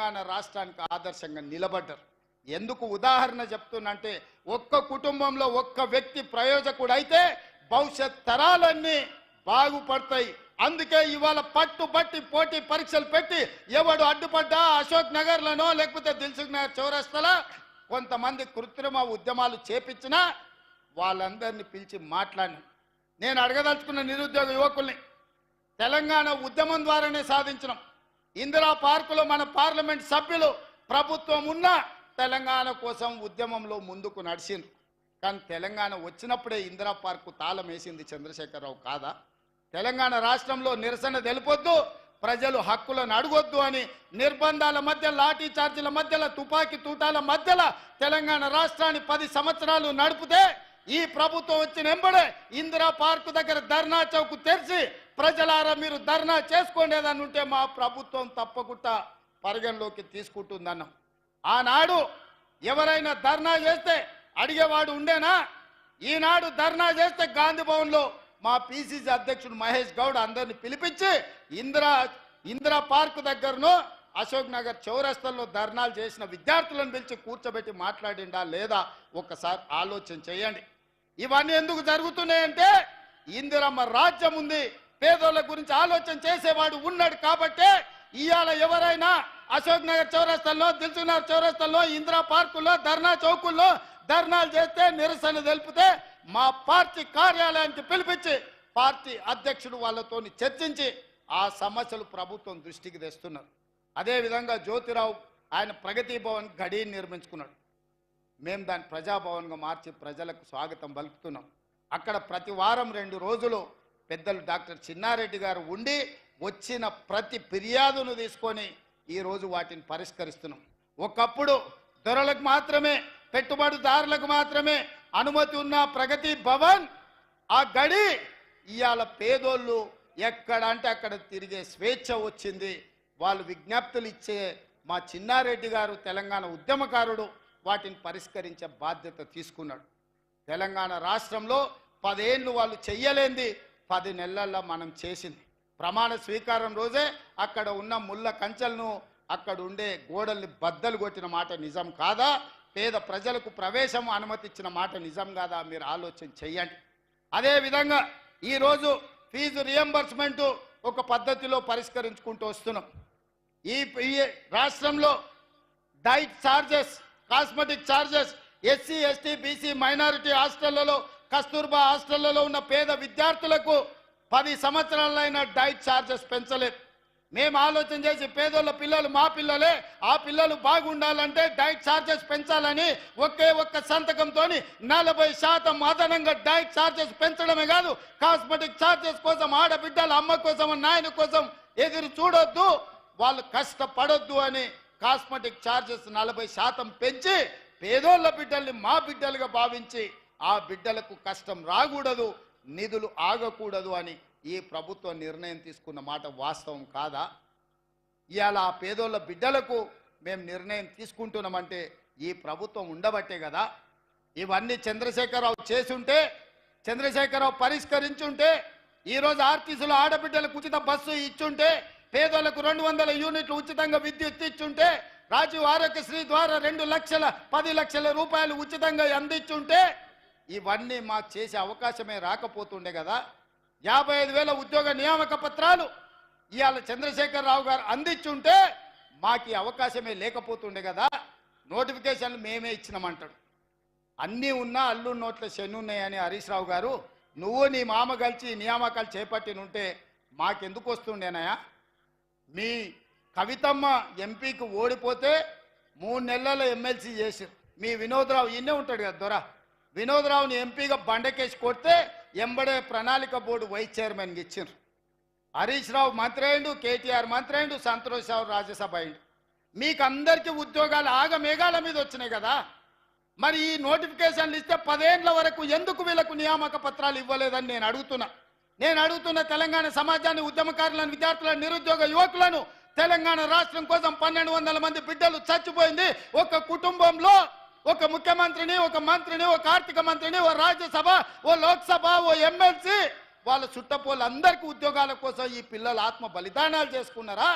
తెలంగాణ రాష్ట్రానికి ఆదర్శంగా నిలబడ్డారు. ఎందుకు ఉదాహరణ చెప్తున్నంటే ఒక్క కుటుంబంలో ఒక్క వ్యక్తి ప్రయోజకుడు అయితే భవిష్యత్ తరాలన్నీ బాగుపడతాయి. అందుకే ఇవాళ పట్టుబట్టి పోటీ పరీక్షలు పెట్టి ఎవడు అడ్డుపడ్డా అశోక్ నగర్లోనో లేకపోతే దిల్సుఖ్ నగర్ చౌరస్తాలో కొంతమంది కృత్రిమ ఉద్యమాలు చేపించినా వాళ్ళందరినీ పిలిచి మాట్లాడిన నేను అడగదలుచుకున్న నిరుద్యోగ యువకుల్ని తెలంగాణ ఉద్యమం ద్వారానే సాధించినాం. ఇందిరా పార్కులో మన పార్లమెంట్ సభ్యులు ప్రభుత్వం ఉన్న తెలంగాణ కోసం ఉద్యమంలో ముందుకు నడిచిండ్రు. కానీ తెలంగాణ వచ్చినప్పుడే ఇందిరా పార్కు తాళం వేసింది చంద్రశేఖరరావు కాదా? తెలంగాణ రాష్ట్రంలో నిరసన తెలుపొద్దు, ప్రజలు హక్కులను అడగొద్దు అని నిర్బంధాల మధ్య, లాఠీ చార్జీల మధ్యలో, తుపాకీ తూటాల మధ్యలో తెలంగాణ రాష్ట్రాన్ని 10 సంవత్సరాలు నడిపితే ఈ ప్రభుత్వం వచ్చిన వెంబడే ఇందిరా పార్కు దగ్గర ధర్నా చౌక్ తెరిచి ప్రజలారా మీరు ధర్నా చేసుకోండి ఏదన్నా ఉంటే మా ప్రభుత్వం తప్పకుండా పరిగణలోకి తీసుకుంటుందన్నాం. ఆనాడు ఎవరైనా ధర్నా చేస్తే అడిగేవాడు ఉండేనా? ఈనాడు ధర్నా చేస్తే గాంధీ భవన్లో మా పిసిసి అధ్యక్షుడు మహేష్ గౌడ్ అందరిని పిలిపించి ఇందిరా పార్కు దగ్గరను అశోక్ నగర్ చౌరస్తాలో ధర్నాలు చేసిన విద్యార్థులను పిలిచి కూర్చోబెట్టి మాట్లాడిండా లేదా ఒక్కసారి ఆలోచన చేయండి. ఇవన్నీ ఎందుకు జరుగుతున్నాయంటే ఇందిరమ్మ రాజ్యం ఉంది, పేదోళ్ళ గురించి ఆలోచన చేసేవాడు ఉన్నాడు కాబట్టే ఇవాళ ఎవరైనా అశోక్ నగర్ చౌరస్తాలో, దిల్సుఖ్ నగర్ చౌరస్తాలో, ఇందిరా పార్కుల్లో, ధర్నా చౌకుల్లో ధర్నాలు చేస్తే, నిరసన తెలిపితే మా పార్టీ కార్యాలయానికి పిలిపించి పార్టీ అధ్యక్షుడు వాళ్ళతో చర్చించి ఆ సమస్యలు ప్రభుత్వం దృష్టికి తెస్తున్నారు. అదేవిధంగా జ్యోతిరావు ఆయన ప్రగతి భవన్ గడి నిర్మించుకున్నాడు. మేము దాన్ని ప్రజాభవన్గా మార్చి ప్రజలకు స్వాగతం పలుకుతున్నాం. అక్కడ ప్రతి వారం 2 రోజులు పెద్దలు డాక్టర్ చిన్నారెడ్డి గారు ఉండి వచ్చిన ప్రతి ఫిర్యాదును తీసుకొని ఈరోజు వాటిని పరిష్కరిస్తున్నాం. ఒకప్పుడు దొరలకు మాత్రమే, పెట్టుబడిదారులకు మాత్రమే అనుమతి ఉన్న ప్రగతి భవన్ ఆ గడి ఇవాళ పేదోళ్ళు ఎక్కడ అంటే అక్కడ తిరిగే స్వేచ్ఛ వచ్చింది. వాళ్ళు విజ్ఞప్తులు ఇచ్చే మా చిన్నారెడ్డి గారు తెలంగాణ ఉద్యమకారుడు వాటిని పరిష్కరించే బాధ్యత తీసుకున్నాడు. తెలంగాణ రాష్ట్రంలో 10 ఏళ్ళు వాళ్ళు చెయ్యలేంది 10 నెలల్లో మనం చేసింది. ప్రమాణ స్వీకారం రోజే అక్కడ ఉన్న ముళ్ళ కంచెలను, అక్కడ ఉండే గోడల్ని బద్దలు కొట్టిన మాట నిజం కాదా? పేద ప్రజలకు ప్రవేశం అనుమతించిన మాట నిజం కాదా? మీరు ఆలోచన చెయ్యండి. అదేవిధంగా ఈరోజు ఫీజు రియంబర్స్మెంట్ ఒక పద్ధతిలో పరిష్కరించుకుంటూ వస్తున్నాం. ఈ రాష్ట్రంలో diet charges, cosmetic charges SC, ST, BC, minority హాస్టళ్లలో, కస్తూర్బా హాస్టళ్లలో ఉన్న పేద విద్యార్థులకు 10 సంవత్సరాలైన డైట్ ఛార్జెస్ పెంచలేదు. మేము ఆలోచన చేసి పేదోళ్ళ పిల్లలు మా పిల్లలే, ఆ పిల్లలు బాగుండాలంటే డైట్ ఛార్జెస్ పెంచాలని ఒక్క సంతకంతో 40% అదనంగా డైట్ ఛార్జెస్ పెంచడమే కాదు, కాస్మెటిక్ ఛార్జెస్ కోసం ఆడబిడ్డల అమ్మ కోసం, నాయన కోసం ఎదురు చూడొద్దు, వాళ్ళు కష్టపడొద్దు అని కాస్మెటిక్ ఛార్జెస్ 40% పెంచి పేదోళ్ళ బిడ్డల్ని మా బిడ్డలుగా భావించి ఆ బిడ్డలకు కష్టం రాకూడదు, నిధులు ఆగకూడదు అని ఈ ప్రభుత్వం నిర్ణయం తీసుకున్న మాట వాస్తవం కాదా? ఇవాళ ఆ పేదోళ్ళ బిడ్డలకు మేము నిర్ణయం తీసుకుంటున్నామంటే ఈ ప్రభుత్వం ఉండబట్టే కదా. ఇవన్నీ చంద్రశేఖరరావు చేసుంటే, చంద్రశేఖరరావు పరిష్కరించుంటే, ఈరోజు ఆర్టీసీలో ఆడబిడ్డలకు ఉచిత బస్సు ఇచ్చుంటే, పేదలకు 200 యూనిట్లు ఉచితంగా విద్యుత్ ఇచ్చుంటే, రాజీవ్ ఆరోగ్యశ్రీ ద్వారా 10 లక్షల రూపాయలు ఉచితంగా అందించుంటే ఇవన్నీ మాకు చేసే అవకాశమే రాకపోతుండే కదా. 55,000 ఉద్యోగ నియామక పత్రాలు ఇవాళ చంద్రశేఖరరావు గారు అందించుంటే మాకు అవకాశమే లేకపోతుండే కదా. నోటిఫికేషన్లు మేమే ఇచ్చినామంటాడు. అన్నీ ఉన్నా అల్లు నోట్ల శనున్నాయని హరీష్ రావు గారు, నువ్వు నీ మామ కలిసి నియామకాలు చేపట్టినుంటే మాకెందుకు వస్తుండేనాయా? మీ కవితమ్మ ఎంపీకి ఓడిపోతే 3 నెలల ఎమ్మెల్సీ చేశారు. మీ వినోద్రావు ఈయనే ఉంటాడు కదా దొర, వినోద్రావుని ఎంపీగా బండకేసి కొడితే ఎంబడే ప్రణాళిక బోర్డు వైస్ చైర్మన్గా ఇచ్చారు. హరీష్ రావు మంత్రి అయిండు, కేటీఆర్ మంత్రి అయిండు, సంతోష్ రావు రాజ్యసభ అయిండు. మీకు అందరికీ ఉద్యోగాలు ఆగమేఘాల మీద వచ్చినాయి కదా. మరి ఈ నోటిఫికేషన్లు ఇస్తే 10 ఏళ్ల వరకు ఎందుకు వీళ్ళకు నియామక పత్రాలు ఇవ్వలేదని నేను అడుగుతున్న తెలంగాణ సమాజాన్ని, ఉద్యమకారులను, విద్యార్థులను, నిరుద్యోగ యువకులను. తెలంగాణ రాష్ట్రం కోసం 1200 మంది బిడ్డలు చచ్చిపోయింది. ఒక కుటుంబంలో ఒక ముఖ్యమంత్రిని, ఒక మంత్రిని, ఒక ఆర్థిక మంత్రిని, ఓ రాజ్యసభ, ఓ లోక్సభ, ఓ ఎమ్మెల్సీ, వాళ్ళ చుట్టపోళ్ళందరికీ ఉద్యోగాల కోసం ఈ పిల్లలు ఆత్మ బలిదానాలు చేసుకున్నారా?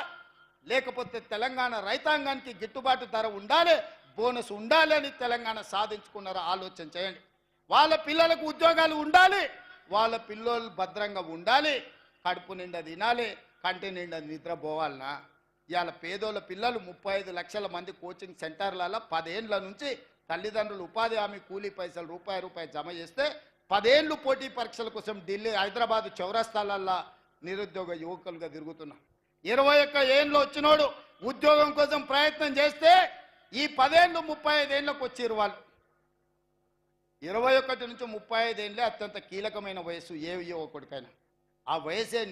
లేకపోతే తెలంగాణ రైతాంగానికి గిట్టుబాటు ధర ఉండాలి, బోనస్ ఉండాలి అని తెలంగాణ సాధించుకున్నారో ఆలోచన చేయండి. వాళ్ళ పిల్లలకు ఉద్యోగాలు ఉండాలి, వాళ్ళ పిల్లలు భద్రంగా ఉండాలి, కడుపు నిండా తినాలి, కంటి నిండా నిద్రపోవాలనా? ఇవాళ పేదోళ్ళ పిల్లలు 35 లక్షల మంది కోచింగ్ సెంటర్లలో 10 ఏళ్ళ నుంచి తల్లిదండ్రులు ఉపాధి హామీ కూలీ పైసలు రూపాయి జమ చేస్తే 10 ఏళ్ళు పోటీ పరీక్షల కోసం ఢిల్లీ హైదరాబాద్ చౌరస్తాలల్లో నిరుద్యోగ యువకులుగా తిరుగుతున్నాం. 21 ఏళ్ళు వచ్చినోడు ఉద్యోగం కోసం ప్రయత్నం చేస్తే ఈ 10 ఏళ్ళు 35 ఏళ్ళకు వచ్చిరు వాళ్ళు. 21 నుంచి 35 ఏళ్ళే అత్యంత కీలకమైన వయసు ఏ యువకుడికైనా. ఆ వయసే